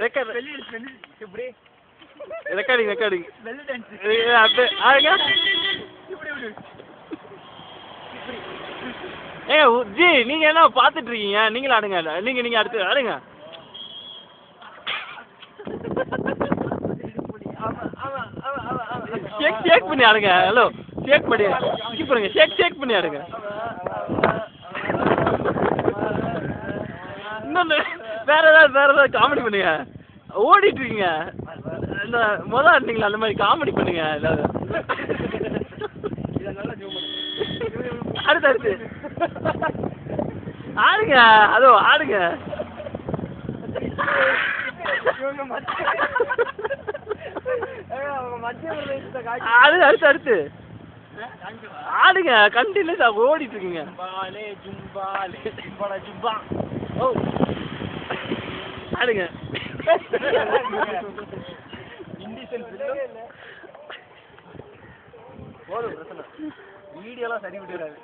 Record இப்படி recording வெள்ளை dance அப்படியே ஆடுங்க. ஏங்க ஜி நீங்க என்ன பாத்துட்டு இருக்கீங்க? நீங்களும் ஆடுங்க. நீங்க அடுத்து ஆடுங்க. ஷேக் பண்ணி ஆடுங்க. ஹலோ ஷேக் பண்ணி பண்ணுங்க. ஷேக் பண்ணி ஆடுங்க. இன்னொன்னு வேற ஏதாவது காமெடி பண்ணுங்க. ஓடிட்டு இருக்கீங்க. இந்த முதல் ஆடுனீங்களா அந்த மாதிரி காமெடி பண்ணுங்க ஏதாவது. அடுத்து ஆடுங்க. அதோ ஆடுங்க. அடுத்து ஆடுங்க. கண்டினியூஸா ஓடிட்டு இருக்கீங்க. ஆடுங்க. வீடியோலாம் சரி விட்டுறாரு.